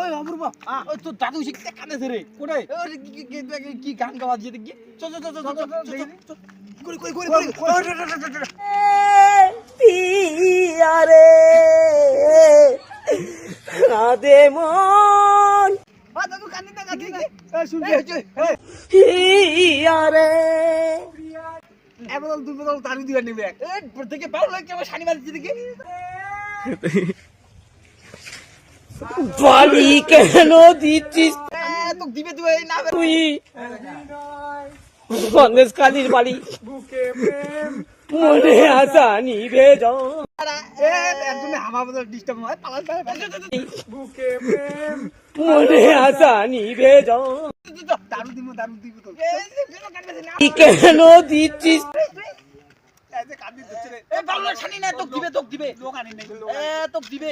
ওই অপূর্ব ওই তোর দাদু শিখতে কাঁদেছে রে কোথায় কি গান গাওয়া দিয়ে দেখি চল চল চল চল চল করে করে করে করে পিয়ারে কাঁদে মন দাদু কাঁদি না কাঁদি না শুনছি পিয়ারে এবার দুই বদল দাদু দিবা নেবে এই থেকে পাও লাগে আমার শানি মারছে দেখি বালি কেন দিচ্ছিস তো দিবে তুই এই না তুই সন্দেশ কালির বাড়ি মনে আসা নিবে একদমই আমার বদল ডিস্টার্ব হয় পালাস মনে আসা নিবে দারু দিব তো কেন দিচ্ছিস কান্দি দিচ্ছে রে এই বাংলা শানি না তোক দিবে লোক আনি নাই তোক দিবে